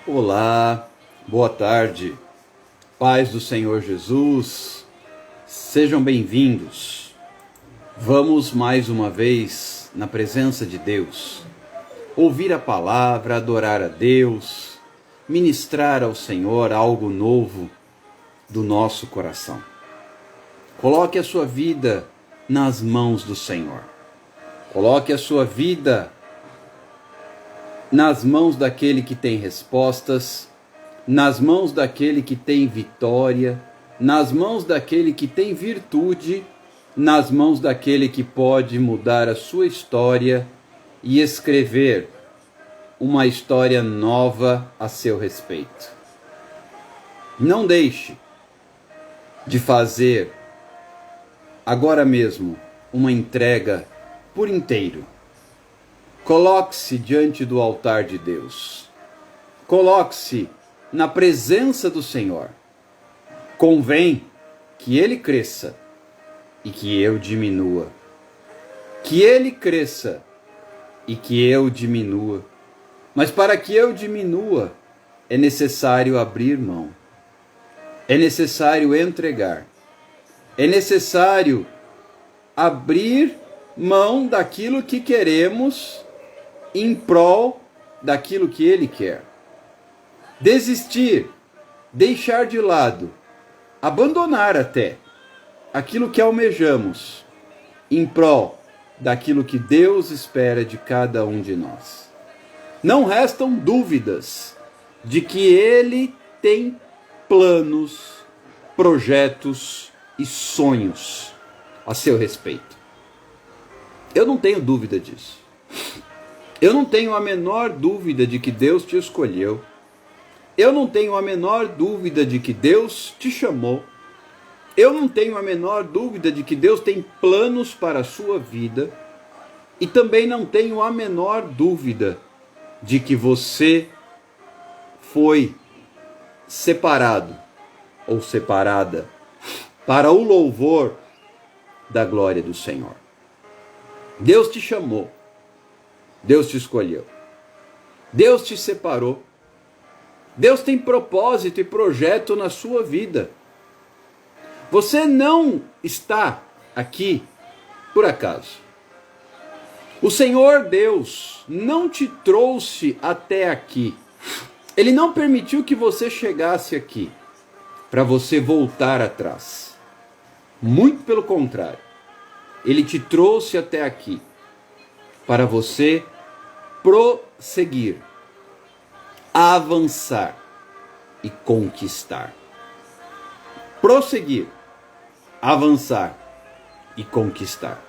Olá, boa tarde, paz do Senhor Jesus, sejam bem-vindos. Vamos mais uma vez na presença de Deus, ouvir a palavra, adorar a Deus, ministrar ao Senhor algo novo do nosso coração. Coloque a sua vida nas mãos do Senhor. Coloque a sua vida nas mãos daquele que tem respostas, nas mãos daquele que tem vitória, nas mãos daquele que tem virtude, nas mãos daquele que pode mudar a sua história e escrever uma história nova a seu respeito. Não deixe de fazer agora mesmo uma entrega por inteiro. Coloque-se diante do altar de Deus. Coloque-se na presença do Senhor. Convém que Ele cresça e que eu diminua. Que Ele cresça e que eu diminua. Mas para que eu diminua, é necessário abrir mão. É necessário entregar. É necessário abrir mão daquilo que queremos em prol daquilo que Ele quer. Desistir, deixar de lado, abandonar até aquilo que almejamos em prol daquilo que Deus espera de cada um de nós. Não restam dúvidas de que Ele tem planos, projetos e sonhos a seu respeito. Eu não tenho dúvida disso. Eu não tenho a menor dúvida de que Deus te escolheu. Eu não tenho a menor dúvida de que Deus te chamou. Eu não tenho a menor dúvida de que Deus tem planos para a sua vida. E também não tenho a menor dúvida de que você foi separado ou separada para o louvor da glória do Senhor. Deus te chamou. Deus te escolheu. Deus te separou. Deus tem propósito e projeto na sua vida. Você não está aqui por acaso. O Senhor Deus não te trouxe até aqui. Ele não permitiu que você chegasse aqui para você voltar atrás. Muito pelo contrário. Ele te trouxe até aqui para você prosseguir, avançar e conquistar. Prosseguir, avançar e conquistar.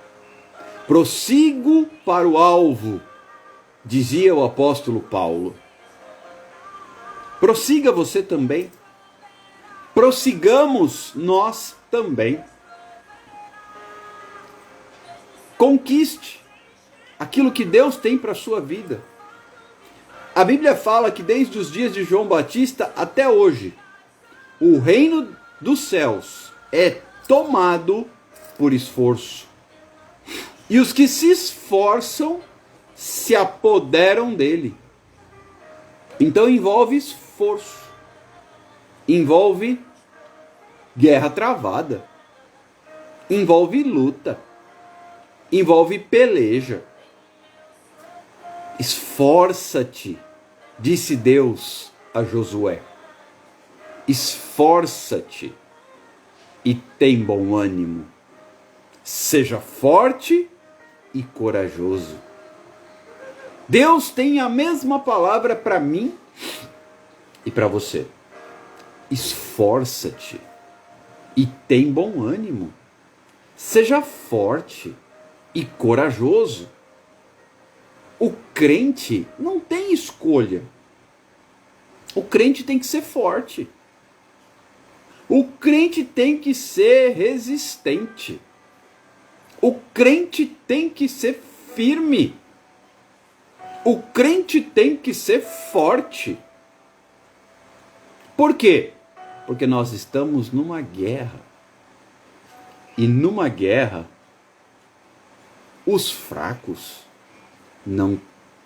Prossigo para o alvo, dizia o apóstolo Paulo. Prossiga você também. Prossigamos nós também. Conquiste aquilo que Deus tem para a sua vida. A Bíblia fala que desde os dias de João Batista até hoje, o reino dos céus é tomado por esforço. E os que se esforçam se apoderam dele. Então envolve esforço. Envolve guerra travada. Envolve luta. Envolve peleja. Esforça-te, disse Deus a Josué. Esforça-te e tem bom ânimo. Seja forte e corajoso. Deus tem a mesma palavra para mim e para você. Esforça-te e tem bom ânimo. Seja forte e corajoso. O crente não tem escolha. O crente tem que ser forte. O crente tem que ser resistente. O crente tem que ser firme. O crente tem que ser forte. Por quê? Porque nós estamos numa guerra. E numa guerra, os fracos não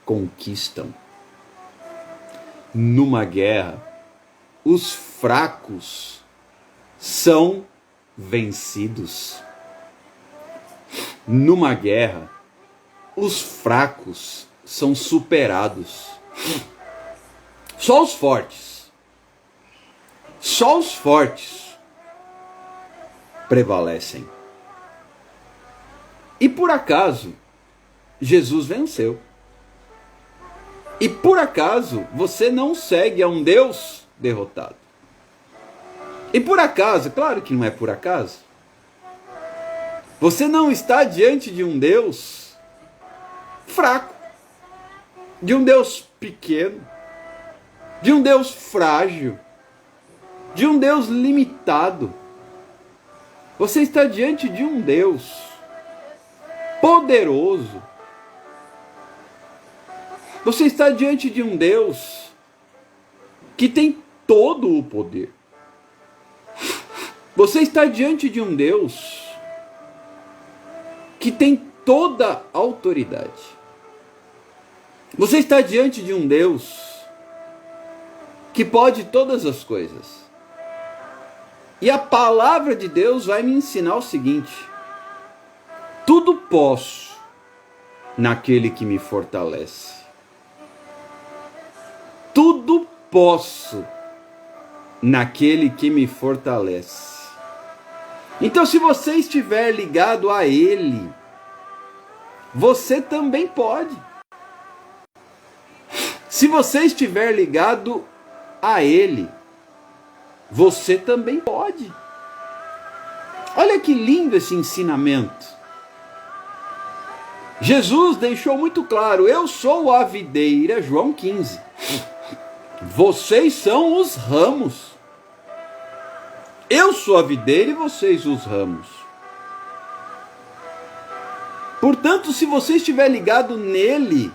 conquistam. Numa guerra, os fracos são vencidos. Numa guerra, os fracos são superados. Só os fortes prevalecem. E por acaso, Jesus venceu. E por acaso, você não segue a um Deus derrotado. E por acaso, claro que não é por acaso, você não está diante de um Deus fraco, de um Deus pequeno, de um Deus frágil, de um Deus limitado. Você está diante de um Deus poderoso. Você está diante de um Deus que tem todo o poder. Você está diante de um Deus que tem toda a autoridade. Você está diante de um Deus que pode todas as coisas. E a palavra de Deus vai me ensinar o seguinte: tudo posso naquele que me fortalece. Tudo posso naquele que me fortalece. Então, se você estiver ligado a Ele, você também pode. Se você estiver ligado a Ele, você também pode. Olha que lindo esse ensinamento. Jesus deixou muito claro: eu sou a videira, João 15. Vocês são os ramos. Eu sou a videira e vocês os ramos. Portanto, se você estiver ligado nele,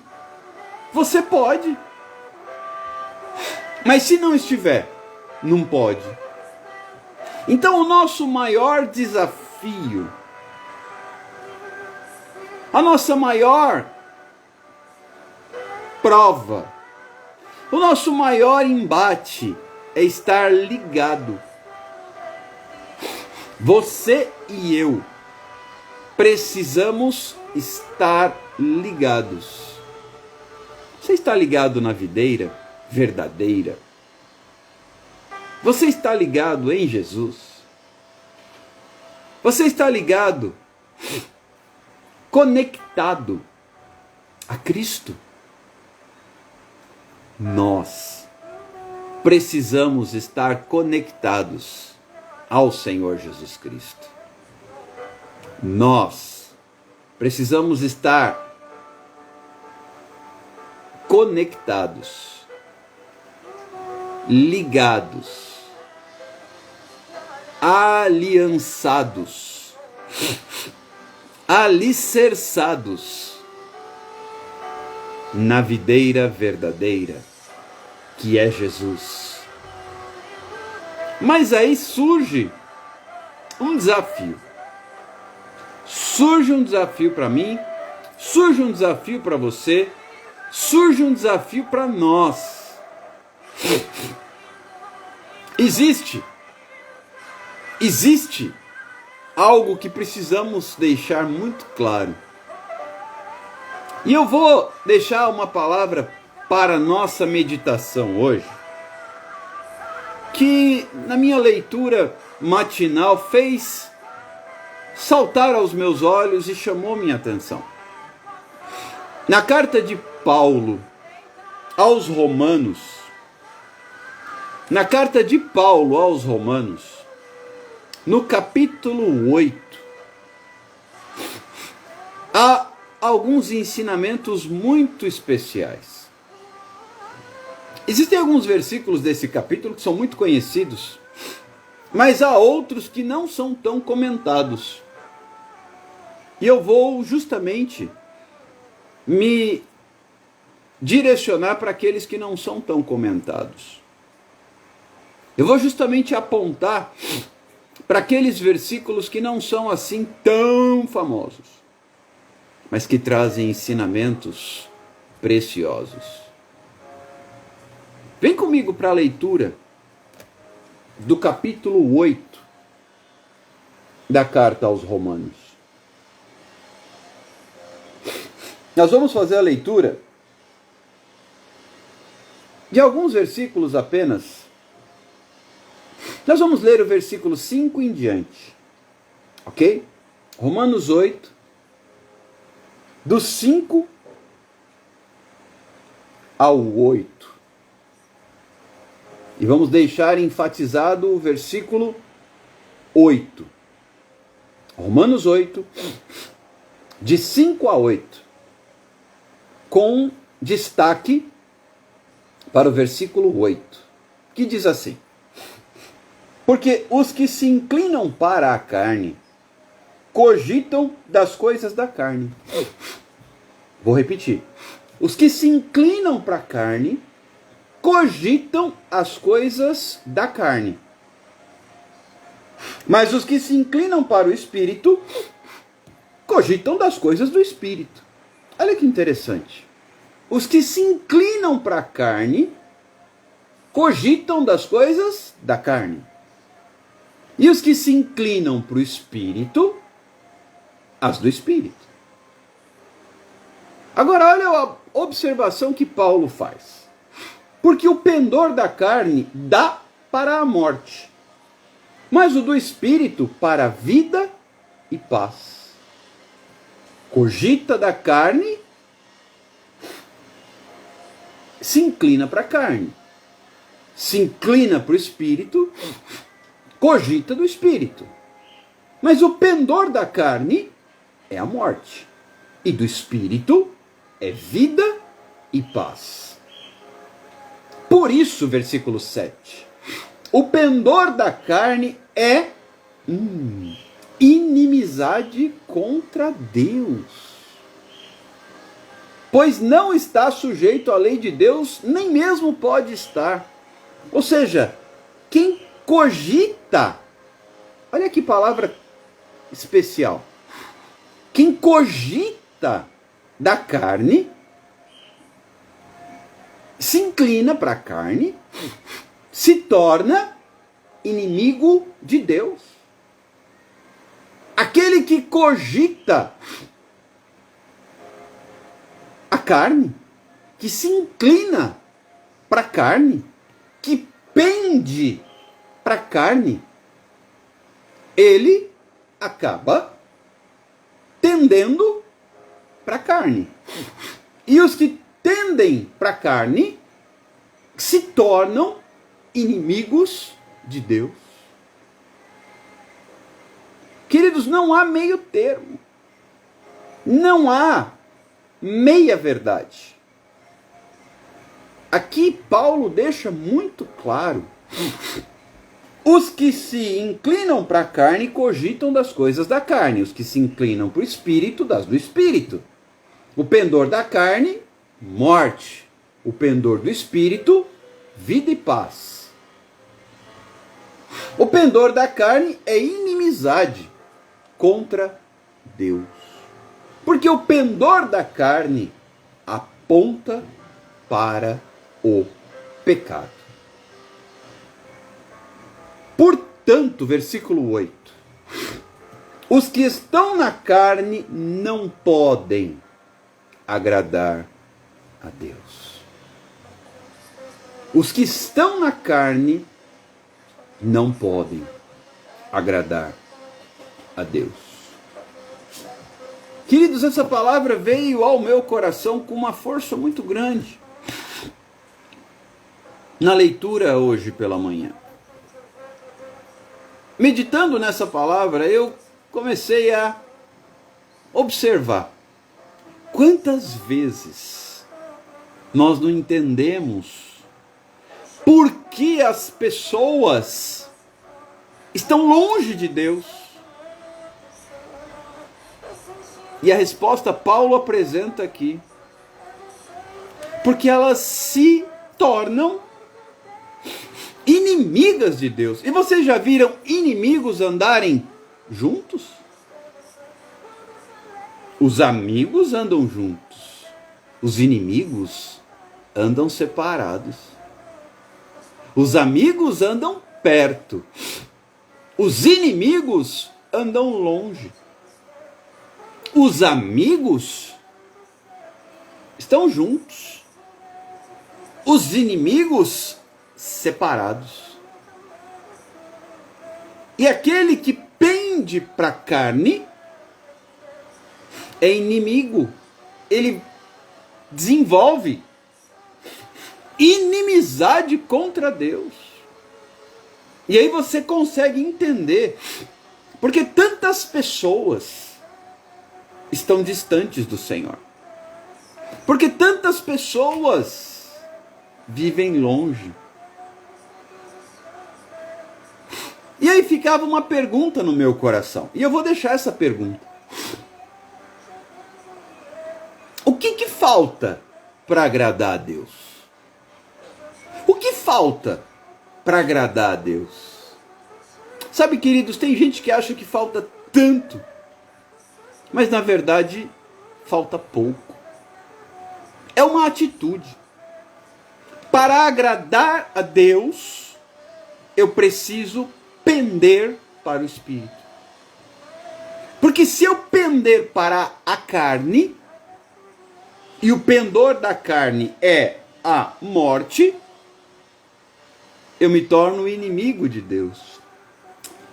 você pode. Mas se não estiver, não pode. Então o nosso maior desafio, a nossa maior prova, o nosso maior embate é estar ligado. Você e eu precisamos estar ligados. Você está ligado na videira verdadeira? Você está ligado em Jesus? Você está ligado, conectado a Cristo? Nós precisamos estar conectados ao Senhor Jesus Cristo. Nós precisamos estar conectados, ligados, aliançados, alicerçados na videira verdadeira, que é Jesus. Mas aí surge um desafio. Surge um desafio para mim, surge um desafio para você, surge um desafio para nós. Existe algo que precisamos deixar muito claro. E eu vou deixar uma palavra para nossa meditação hoje, que na minha leitura matinal fez saltar aos meus olhos e chamou minha atenção. Na carta de Paulo aos Romanos, no capítulo 8, há alguns ensinamentos muito especiais. Existem alguns versículos desse capítulo que são muito conhecidos, mas há outros que não são tão comentados. E eu vou justamente me direcionar para aqueles que não são tão comentados. Eu vou justamente apontar para aqueles versículos que não são assim tão famosos, mas que trazem ensinamentos preciosos. Vem comigo para a leitura do capítulo 8 da carta aos Romanos. Nós vamos fazer a leitura de alguns versículos apenas. Nós vamos ler o versículo 5 em diante. Ok? Romanos 8, do 5 ao 8. E vamos deixar enfatizado o versículo 8. Romanos 8, de 5 a 8. Com destaque para o versículo 8, que diz assim: porque os que se inclinam para a carne cogitam das coisas da carne. Vou repetir. Os que se inclinam para a carne cogitam as coisas da carne. Mas os que se inclinam para o Espírito cogitam das coisas do Espírito. Olha que interessante. Os que se inclinam para a carne cogitam das coisas da carne. E os que se inclinam para o Espírito, as do Espírito. Agora olha a observação que Paulo faz. Porque o pendor da carne dá para a morte, mas o do Espírito para a vida e paz. Cogita da carne, se inclina para a carne. Se inclina para o Espírito, cogita do Espírito. Mas o pendor da carne é a morte, e do Espírito é vida e paz. Por isso, versículo 7, o pendor da carne é inimizade contra Deus, pois não está sujeito à lei de Deus, nem mesmo pode estar. Ou seja, quem cogita, olha que palavra especial, quem cogita da carne, se inclina para a carne, se torna inimigo de Deus. Aquele que cogita a carne, que se inclina para a carne, que pende para a carne, ele acaba tendendo para a carne. E os que tendem para a carne se tornam inimigos de Deus. Queridos, não há meio termo. Não há meia verdade. Aqui Paulo deixa muito claro: os que se inclinam para a carne cogitam das coisas da carne, os que se inclinam para o Espírito, das do Espírito. O pendor da carne, morte. O pendor do Espírito, vida e paz. O pendor da carne é inimizade contra Deus. Porque o pendor da carne aponta para o pecado. Portanto, versículo 8. Os que estão na carne não podem agradar a Deus. Os que estão na carne não podem agradar a Deus. Queridos, essa palavra veio ao meu coração com uma força muito grande na leitura hoje pela manhã. Meditando nessa palavra, eu comecei a observar quantas vezes nós não entendemos por que as pessoas estão longe de Deus. E a resposta Paulo apresenta aqui: porque elas se tornam inimigas de Deus. E vocês já viram inimigos andarem juntos? Os amigos andam juntos, os inimigos andam separados. Os amigos andam perto, os inimigos andam longe. Os amigos estão juntos, os inimigos separados. E aquele que pende para a carne é inimigo. Ele desenvolve inimizade contra Deus. E aí você consegue entender porque tantas pessoas estão distantes do Senhor. Porque tantas pessoas vivem longe. E aí ficava uma pergunta no meu coração. E eu vou deixar essa pergunta. O que falta para agradar a Deus? O que falta para agradar a Deus? Sabe, queridos, tem gente que acha que falta tanto, mas na verdade falta pouco. É uma atitude. Para agradar a Deus, eu preciso pender para o Espírito. Porque se eu pender para a carne, e o pendor da carne é a morte, eu me torno inimigo de Deus.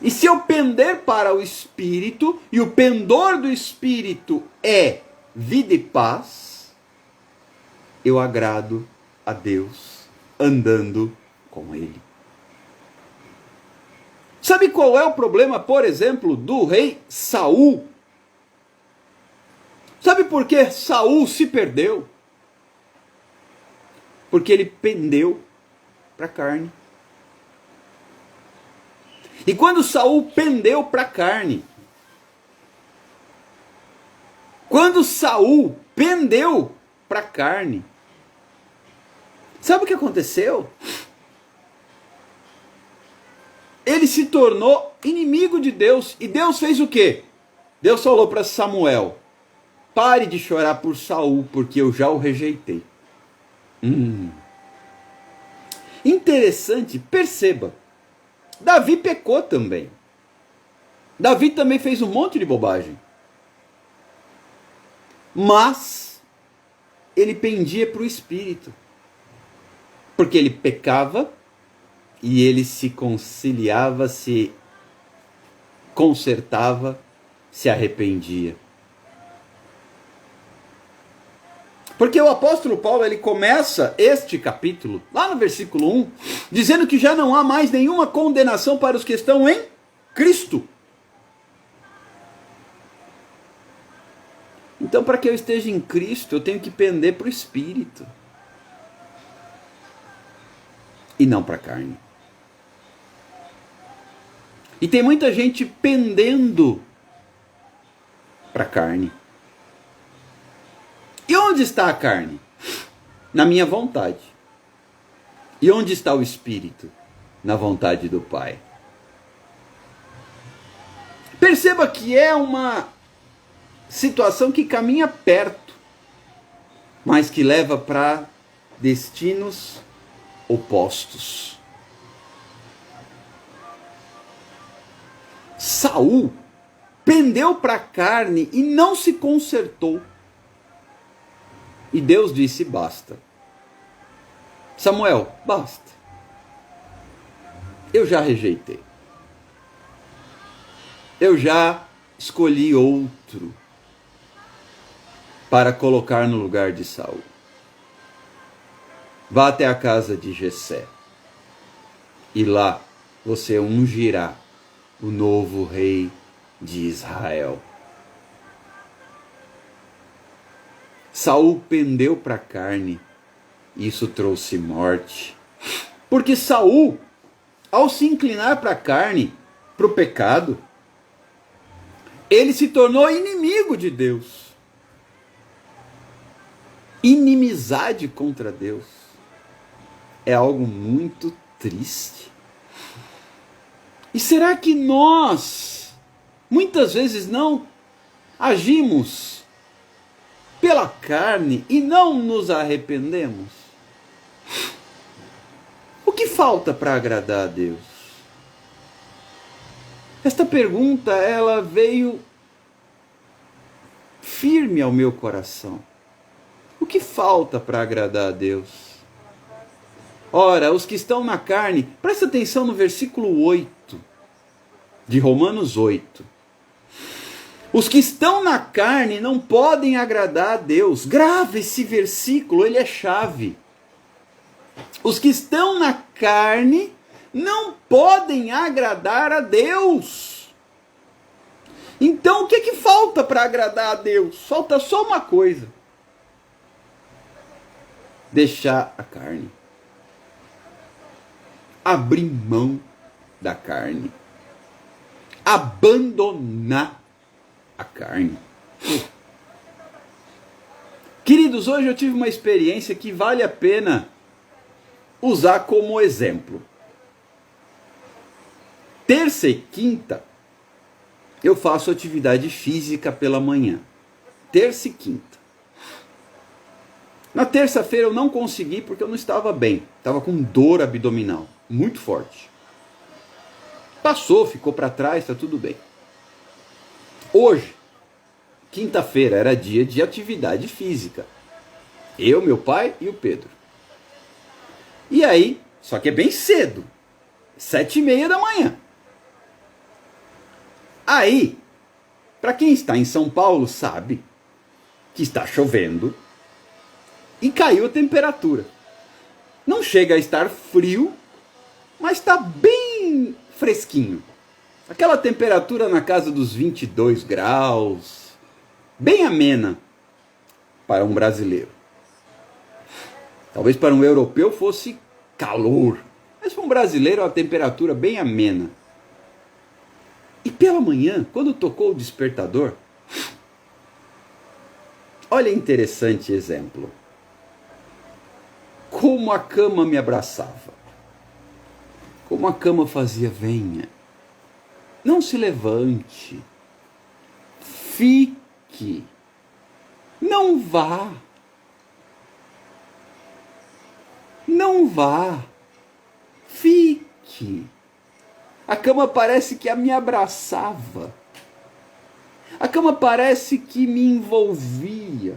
E se eu pender para o Espírito, e o pendor do Espírito é vida e paz, eu agrado a Deus andando com Ele. Sabe qual é o problema, por exemplo, do rei Saul? Sabe por que Saul se perdeu? Porque ele pendeu para a carne. E quando Saul pendeu para a carne, sabe o que aconteceu? Ele se tornou inimigo de Deus. E Deus fez o quê? Deus falou para Samuel: pare de chorar por Saul, porque eu já o rejeitei. Interessante, perceba. Davi pecou também. Davi também fez um monte de bobagem. Mas ele pendia para o Espírito. Porque ele pecava e ele se conciliava, se consertava, se arrependia. Porque o apóstolo Paulo, ele começa este capítulo, lá no versículo 1, dizendo que já não há mais nenhuma condenação para os que estão em Cristo. Então, para que eu esteja em Cristo, eu tenho que pender para o Espírito. E não para a carne. E tem muita gente pendendo para a carne. E onde está a carne? Na minha vontade. E onde está o Espírito? Na vontade do Pai. Perceba que é uma situação que caminha perto, mas que leva para destinos opostos. Saul pendeu para a carne e não se consertou. E Deus disse: basta. Samuel, basta. Eu já rejeitei. Eu já escolhi outro para colocar no lugar de Saul. Vá até a casa de Jessé. E lá você ungirá o novo rei de Israel. Saul pendeu para a carne, e isso trouxe morte. Porque Saul, ao se inclinar para a carne, para o pecado, ele se tornou inimigo de Deus. Inimizade contra Deus é algo muito triste. E será que nós, muitas vezes, não agimos pela carne e não nos arrependemos? O que falta para agradar a Deus? Esta pergunta, ela veio firme ao meu coração. O que falta para agradar a Deus? Ora, os que estão na carne, presta atenção no versículo 8 de Romanos 8. Os que estão na carne não podem agradar a Deus. Grava esse versículo, ele é chave. Os que estão na carne não podem agradar a Deus. Então, o que falta para agradar a Deus? Falta só uma coisa: deixar a carne. Abrir mão da carne. Abandonar a carne. Queridos, hoje eu tive uma experiência que vale a pena usar como exemplo. Terça e quinta, eu faço atividade física pela manhã. Terça e quinta. Na terça-feira eu não consegui porque eu não estava bem. Estava com dor abdominal, muito forte. Passou, ficou para trás, está tudo bem. Hoje, quinta-feira, era dia de atividade física. Eu, meu pai e o Pedro. E aí, só que é bem cedo, 7:30 da manhã. Aí, para quem está em São Paulo sabe que está chovendo e caiu a temperatura. Não chega a estar frio, mas está bem fresquinho. Aquela temperatura na casa dos 22 graus, bem amena para um brasileiro. Talvez para um europeu fosse calor, mas para um brasileiro é uma temperatura bem amena. E pela manhã, quando tocou o despertador, olha interessante exemplo. Como a cama me abraçava. Como a cama fazia, venha. Não se levante. Fique. Não vá. Não vá. Fique. A cama parece que me abraçava. A cama parece que me envolvia.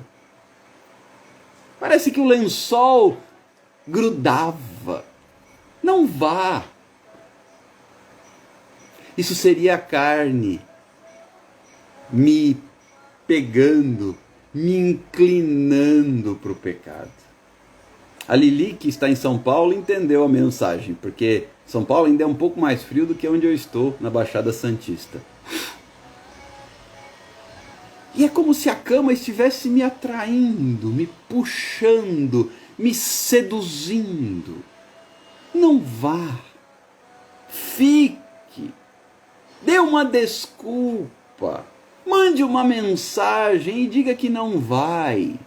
Parece que o lençol grudava. Não vá. Isso seria a carne me pegando, me inclinando para o pecado. A Lili, que está em São Paulo, entendeu a mensagem, porque São Paulo ainda é um pouco mais frio do que onde eu estou, na Baixada Santista. E é como se a cama estivesse me atraindo, me puxando, me seduzindo. Não vá. Fique. Dê uma desculpa. Mande uma mensagem e diga que não vai.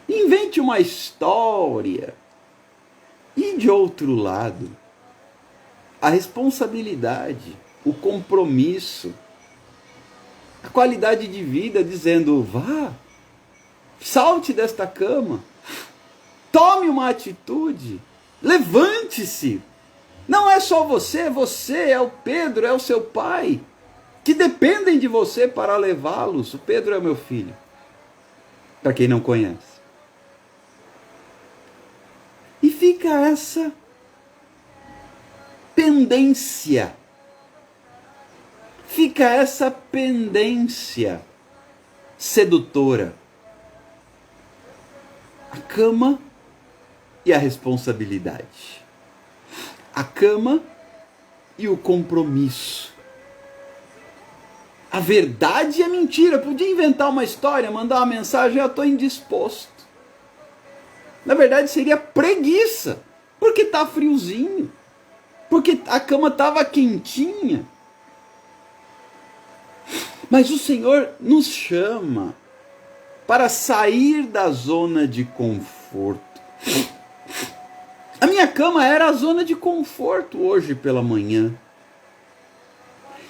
Invente uma história. E de outro lado, a responsabilidade, o compromisso, a qualidade de vida dizendo, vá, salte desta cama, tome uma atitude, levante-se. Não é só você, você é o Pedro, é o seu pai, que dependem de você para levá-los. O Pedro é meu filho, para quem não conhece. E fica essa pendência. Fica essa pendência sedutora. A cama e a responsabilidade. A cama e o compromisso. A verdade e a mentira. Podia inventar uma história, mandar uma mensagem, eu estou indisposto. Na verdade seria preguiça, porque está friozinho, porque a cama estava quentinha. Mas o Senhor nos chama para sair da zona de conforto. A minha cama era a zona de conforto hoje pela manhã.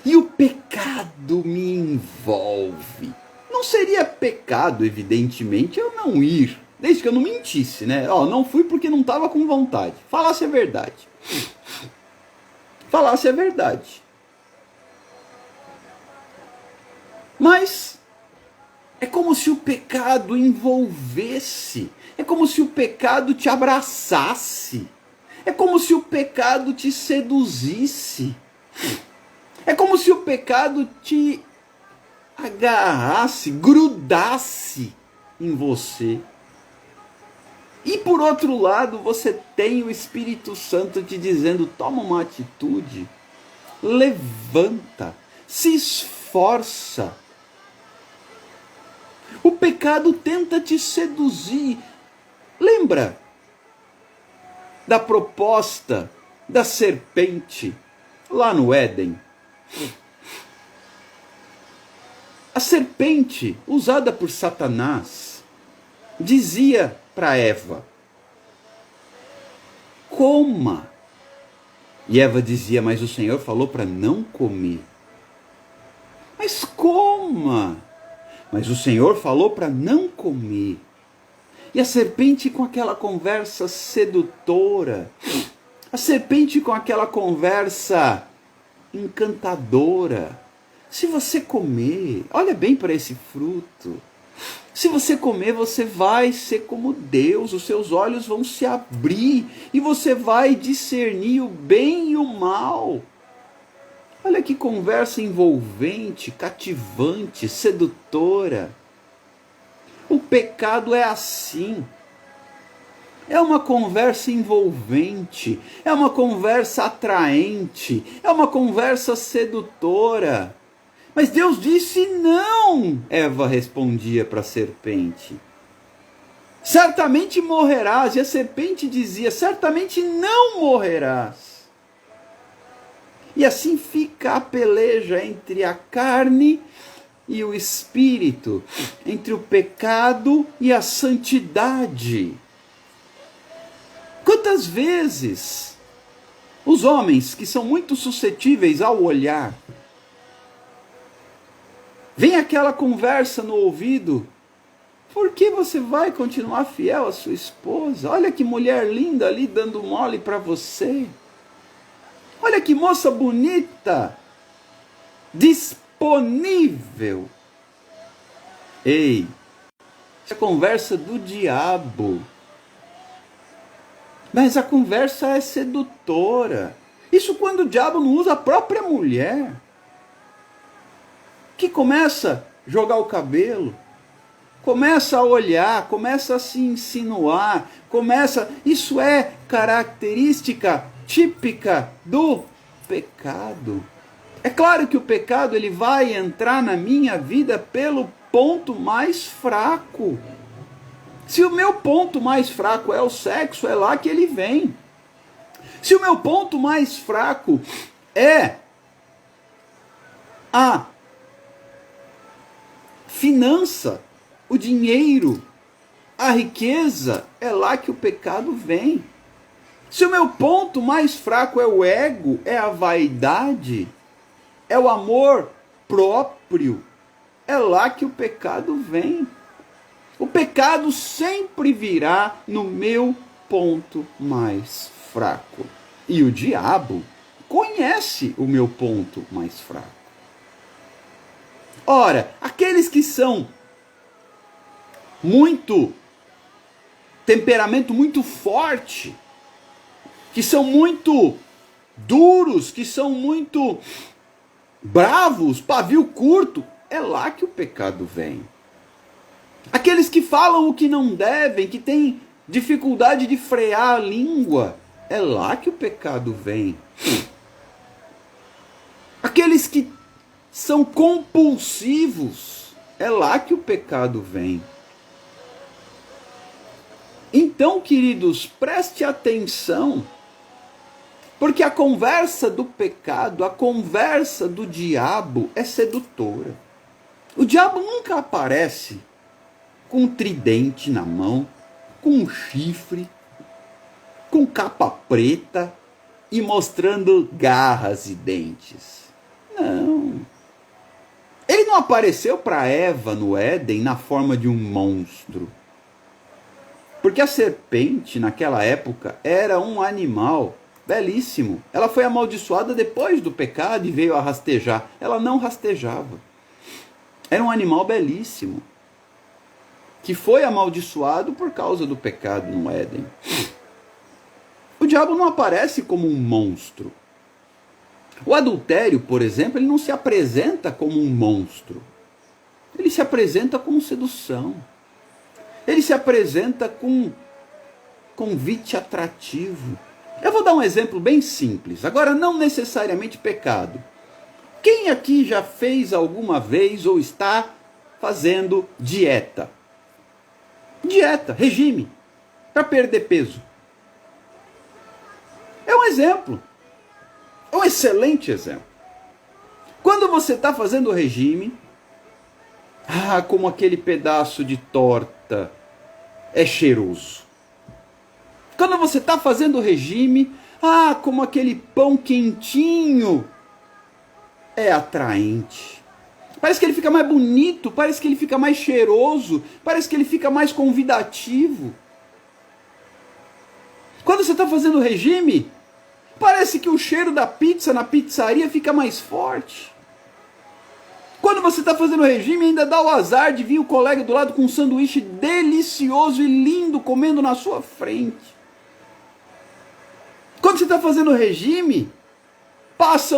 E o pecado me envolve. Não seria pecado, evidentemente, eu não ir Desde que eu não mentisse, né? Ó, não fui porque não estava com vontade. Falasse a verdade. Falasse a verdade. Mas é como se o pecado envolvesse. É como se o pecado te abraçasse. É como se o pecado te seduzisse. É como se o pecado te agarrasse, grudasse em você. E por outro lado, você tem o Espírito Santo te dizendo: toma uma atitude, levanta, se esforça. O pecado tenta te seduzir. Lembra da proposta da serpente lá no Éden? A serpente, usada por Satanás, dizia para Eva: coma. E Eva dizia: mas o Senhor falou para não comer. Mas coma. Mas o Senhor falou para não comer. E a serpente com aquela conversa sedutora, a serpente com aquela conversa encantadora: se você comer, olha bem para esse fruto, se você comer, você vai ser como Deus, os seus olhos vão se abrir e você vai discernir o bem e o mal. Olha que conversa envolvente, cativante, sedutora. O pecado é assim. É uma conversa envolvente, é uma conversa atraente, é uma conversa sedutora. Mas Deus disse não, Eva respondia para a serpente. Certamente morrerás. E a serpente dizia: certamente não morrerás. E assim fica a peleja entre a carne e o espírito, entre o pecado e a santidade. Quantas vezes os homens que são muito suscetíveis ao olhar, vem aquela conversa no ouvido: por que você vai continuar fiel à sua esposa? Olha que mulher linda ali dando mole para você. Olha que moça bonita, disponível. Ei, essa é a conversa do diabo. Mas a conversa é sedutora. Isso quando o diabo não usa a própria mulher, que começa a jogar o cabelo, começa a olhar, começa a se insinuar, isso é característica típica do pecado. É claro que o pecado ele vai entrar na minha vida pelo ponto mais fraco. Se o meu ponto mais fraco é o sexo, é lá que ele vem. Se o meu ponto mais fraco é a finança, o dinheiro, a riqueza, é lá que o pecado vem. Se o meu ponto mais fraco é o ego, é a vaidade, é o amor próprio, é lá que o pecado vem. O pecado sempre virá no meu ponto mais fraco. E o diabo conhece o meu ponto mais fraco. Ora, aqueles que são temperamento muito forte, que são muito duros, que são muito bravos, pavio curto, é lá que o pecado vem. Aqueles que falam o que não devem, que têm dificuldade de frear a língua, é lá que o pecado vem. Aqueles que são compulsivos, é lá que o pecado vem. Então, queridos, preste atenção, porque a conversa do pecado, a conversa do diabo é sedutora. O diabo nunca aparece com um tridente na mão, com um chifre, com capa preta e mostrando garras e dentes. Não. Ele não apareceu para Eva no Éden na forma de um monstro. Porque a serpente, naquela época, era um animal belíssimo. Ela foi amaldiçoada depois do pecado e veio a rastejar. Ela não rastejava. Era um animal belíssimo, que foi amaldiçoado por causa do pecado no Éden. O diabo não aparece como um monstro. O adultério, por exemplo, ele não se apresenta como um monstro. Ele se apresenta como sedução. Ele se apresenta com convite atrativo. Eu vou dar um exemplo bem simples. Agora, não necessariamente pecado. Quem aqui já fez alguma vez ou está fazendo dieta? Dieta, regime, para perder peso. É um exemplo. É um excelente exemplo. Quando você está fazendo regime, como aquele pedaço de torta é cheiroso. Quando você está fazendo regime, como aquele pão quentinho é atraente. Parece que ele fica mais bonito, parece que ele fica mais cheiroso, parece que ele fica mais convidativo. Quando você está fazendo regime, parece que o cheiro da pizza na pizzaria fica mais forte. Quando você está fazendo regime, ainda dá o azar de vir o colega do lado com um sanduíche delicioso e lindo comendo na sua frente. Quando você está fazendo regime, passa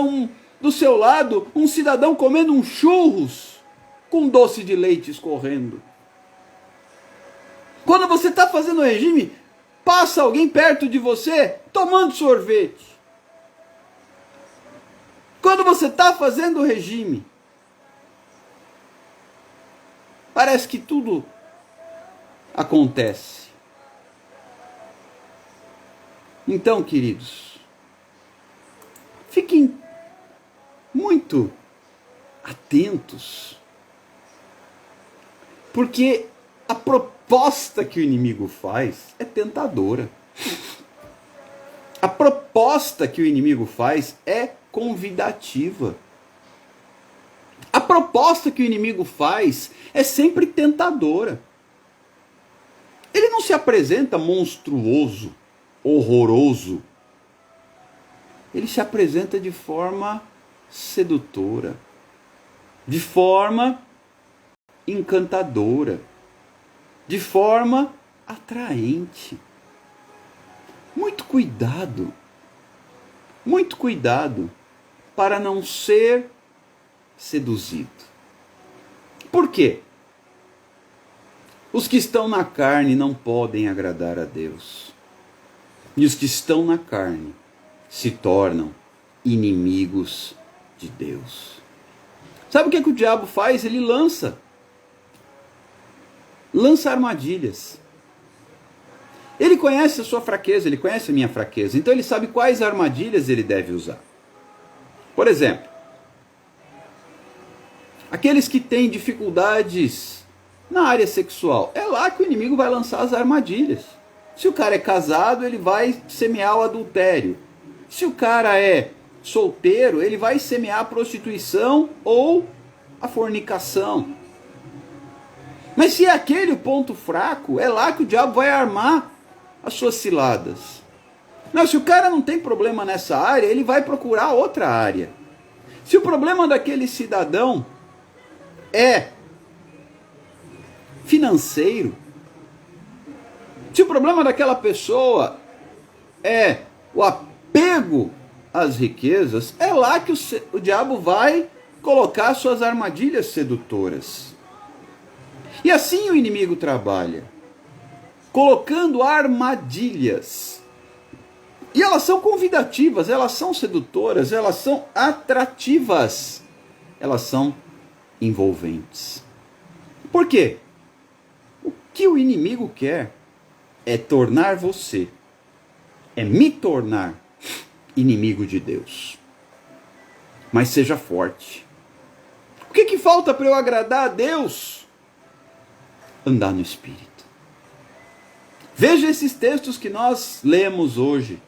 do seu lado um cidadão comendo um churros com doce de leite escorrendo. Quando você está fazendo regime, passa alguém perto de você tomando sorvete. Quando você está fazendo regime, parece que tudo acontece. Então, queridos, fiquem muito atentos, porque a proposta que o inimigo faz é tentadora. A proposta que o inimigo faz é convidativa. A proposta que o inimigo faz é sempre tentadora. Ele não se apresenta monstruoso, horroroso. Ele se apresenta de forma sedutora, de forma encantadora, de forma atraente. Muito cuidado para não ser seduzido. Por quê? Os que estão na carne não podem agradar a Deus. E os que estão na carne se tornam inimigos de Deus. Sabe o que o diabo faz? Ele lança armadilhas. Ele conhece a sua fraqueza, ele conhece a minha fraqueza, então ele sabe quais armadilhas ele deve usar. Por exemplo, aqueles que têm dificuldades na área sexual, é lá que o inimigo vai lançar as armadilhas. Se o cara é casado, ele vai semear o adultério. Se o cara é solteiro, ele vai semear a prostituição ou a fornicação. Mas se é aquele o ponto fraco, é lá que o diabo vai armar as suas ciladas. Não, se o cara não tem problema nessa área, ele vai procurar outra área. Se o problema daquele cidadão é financeiro, se o problema daquela pessoa é o apego às riquezas, é lá que o diabo vai colocar suas armadilhas sedutoras. E assim o inimigo trabalha, colocando armadilhas. E elas são convidativas, elas são sedutoras, elas são atrativas, elas são envolventes. Por quê? O que o inimigo quer é tornar você, é me tornar inimigo de Deus. Mas seja forte. O que falta para eu agradar a Deus? Andar no Espírito. Veja esses textos que nós lemos hoje,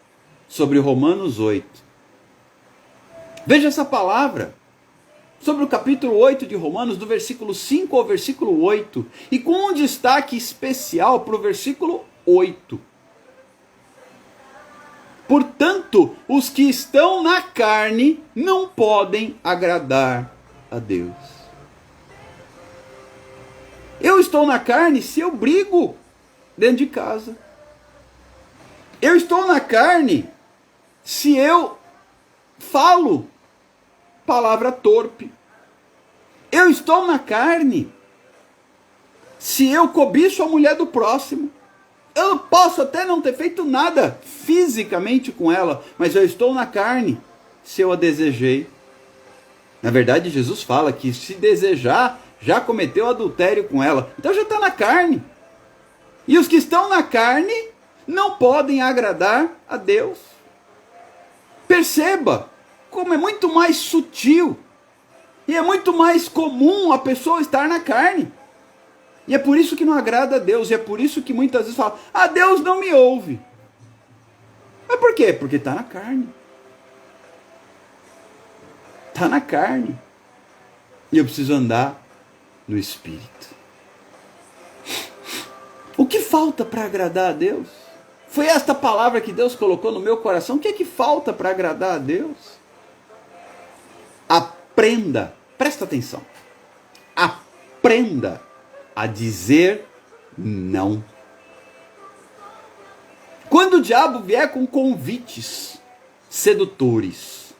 sobre Romanos 8. Veja essa palavra, sobre o capítulo 8 de Romanos, do versículo 5 ao versículo 8, e com um destaque especial para o versículo 8. Portanto, os que estão na carne não podem agradar a Deus. Eu estou na carne se eu brigo dentro de casa. Eu estou na carne se eu falo palavra torpe. Eu estou na carne se eu cobiço a mulher do próximo. Eu posso até não ter feito nada fisicamente com ela, mas eu estou na carne se eu a desejei. Na verdade, Jesus fala que se desejar, já cometeu adultério com ela. Então já está na carne. E os que estão na carne não podem agradar a Deus. Perceba como é muito mais sutil e é muito mais comum a pessoa estar na carne. E é por isso que não agrada a Deus. E é por isso que muitas vezes fala, Deus não me ouve. Mas por quê? Porque está na carne. Está na carne. E eu preciso andar no Espírito. O que falta para agradar a Deus? Foi esta palavra que Deus colocou no meu coração. O que é que falta para agradar a Deus? Aprenda, presta atenção. Aprenda a dizer não. Quando o diabo vier com convites sedutores,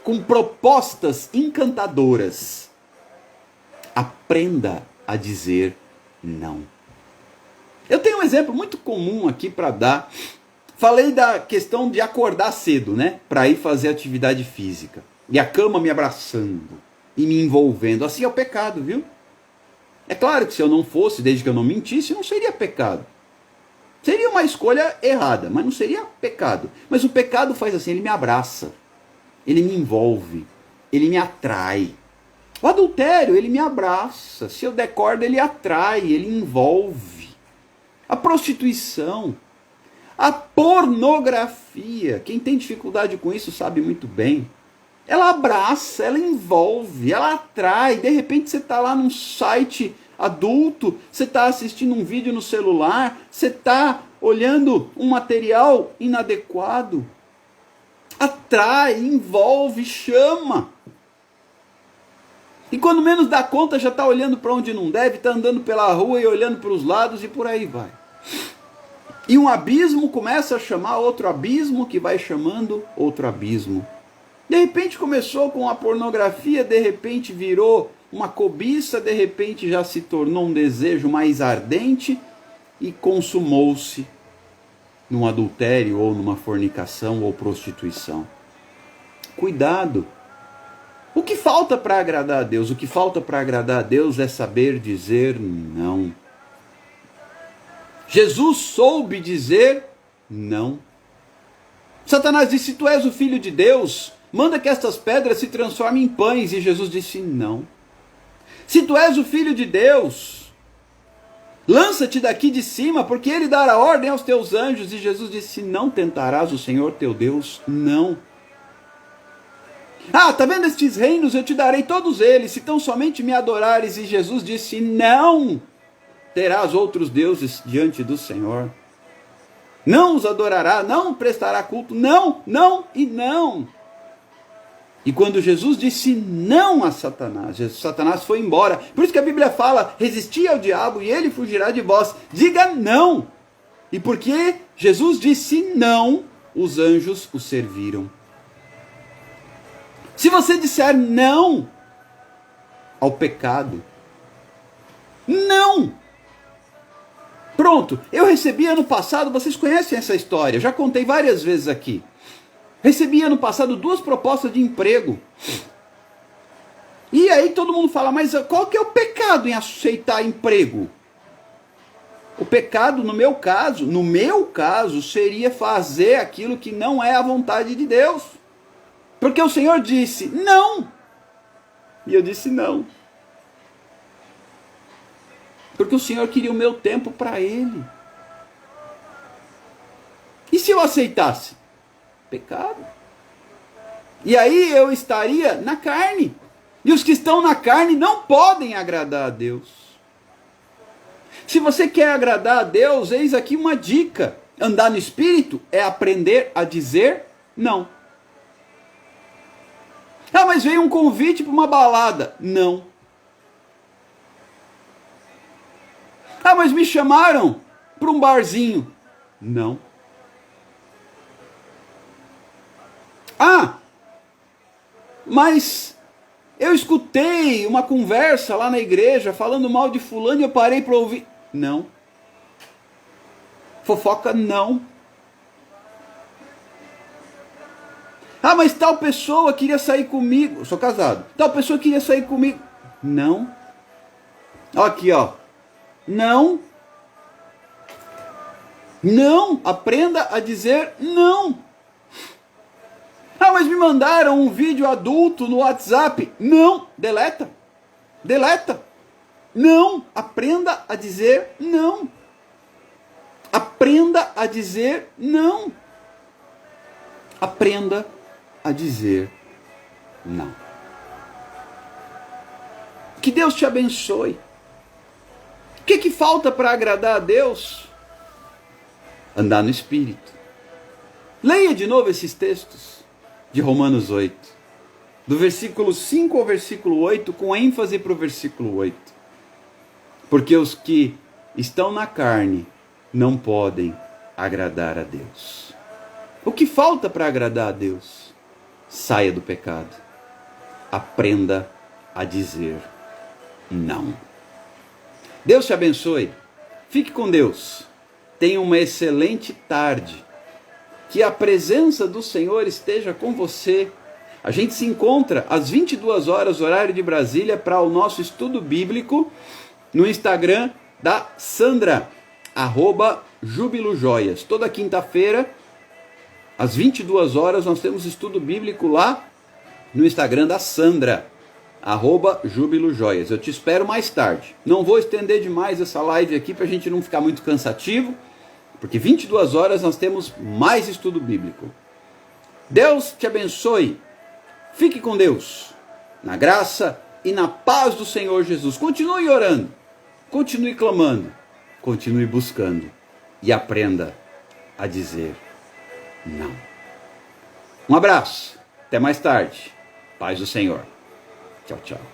com propostas encantadoras, aprenda a dizer não. Eu tenho um exemplo muito comum aqui para dar. Falei da questão de acordar cedo, né? Para ir fazer atividade física. E a cama me abraçando e me envolvendo. Assim é o pecado, viu? É claro que se eu não fosse, desde que eu não mentisse, não seria pecado. Seria uma escolha errada, mas não seria pecado. Mas o pecado faz assim, ele me abraça, ele me envolve, ele me atrai. O adultério, ele me abraça. Se eu der corda, ele atrai, ele envolve. A prostituição, a pornografia, quem tem dificuldade com isso sabe muito bem. Ela abraça, ela envolve, ela atrai. De repente você está lá num site adulto, você está assistindo um vídeo no celular, você está olhando um material inadequado. Atrai, envolve, chama. E quando menos dá conta, já está olhando para onde não deve, está andando pela rua e olhando para os lados e por aí vai. E um abismo começa a chamar outro abismo, que vai chamando outro abismo. De repente começou com a pornografia, de repente virou uma cobiça, de repente já se tornou um desejo mais ardente e consumou-se num adultério ou numa fornicação ou prostituição. Cuidado! O que falta para agradar a Deus? O que falta para agradar a Deus é saber dizer não. Jesus soube dizer não. Satanás disse, se tu és o filho de Deus, manda que estas pedras se transformem em pães. E Jesus disse não. Se tu és o filho de Deus, lança-te daqui de cima, porque ele dará ordem aos teus anjos. E Jesus disse, não tentarás o Senhor teu Deus, não. Tá vendo estes reinos? Eu te darei todos eles, se tão somente me adorares. E Jesus disse, não terás outros deuses diante do Senhor. Não os adorará, não prestará culto, não, não e não. E quando Jesus disse não a Satanás, Satanás foi embora. Por isso que a Bíblia fala, resisti ao diabo e ele fugirá de vós. Diga não. E porque Jesus disse não, os anjos o serviram. Se você disser não ao pecado, não. Pronto, eu recebi ano passado, vocês conhecem essa história, já contei várias vezes aqui. Recebi ano passado 2 propostas de emprego. E aí todo mundo fala, mas qual que é o pecado em aceitar emprego? O pecado, no meu caso, seria fazer aquilo que não é a vontade de Deus. Porque o Senhor disse, não. E eu disse, não. Porque o Senhor queria o meu tempo para Ele. E se eu aceitasse? Pecado. E aí eu estaria na carne. E os que estão na carne não podem agradar a Deus. Se você quer agradar a Deus, eis aqui uma dica. Andar no Espírito é aprender a dizer não. Ah, mas veio um convite para uma balada. Não. Ah, mas me chamaram para um barzinho. Não. Ah, mas eu escutei uma conversa lá na igreja falando mal de fulano e eu parei para ouvir. Não. Fofoca, não. Ah, mas tal pessoa queria sair comigo. Eu sou casado. Tal pessoa queria sair comigo. Não. Aqui, ó. Não. Não. Aprenda a dizer não. Ah, mas me mandaram um vídeo adulto no WhatsApp. Não. Deleta. Deleta. Não. Aprenda a dizer não. Aprenda a dizer não. Aprenda a dizer não. Que Deus te abençoe. O que falta para agradar a Deus? Andar no Espírito. Leia de novo esses textos de Romanos 8. Do versículo 5 ao versículo 8, com ênfase para o versículo 8. Porque os que estão na carne não podem agradar a Deus. O que falta para agradar a Deus? Saia do pecado. Aprenda a dizer não. Deus te abençoe. Fique com Deus. Tenha uma excelente tarde. Que a presença do Senhor esteja com você. A gente se encontra às 22 horas, horário de Brasília, para o nosso estudo bíblico no Instagram da Sandra, @jubilojoias. Toda quinta-feira, às 22 horas, nós temos estudo bíblico lá no Instagram da Sandra, @jubilojoias. Eu te espero mais tarde. Não vou estender demais essa live aqui para a gente não ficar muito cansativo, porque 22 horas nós temos mais estudo bíblico. Deus te abençoe. Fique com Deus, na graça e na paz do Senhor Jesus. Continue orando, continue clamando, continue buscando e aprenda a dizer não. Um abraço, até mais tarde. Paz do Senhor. Tchau, tchau.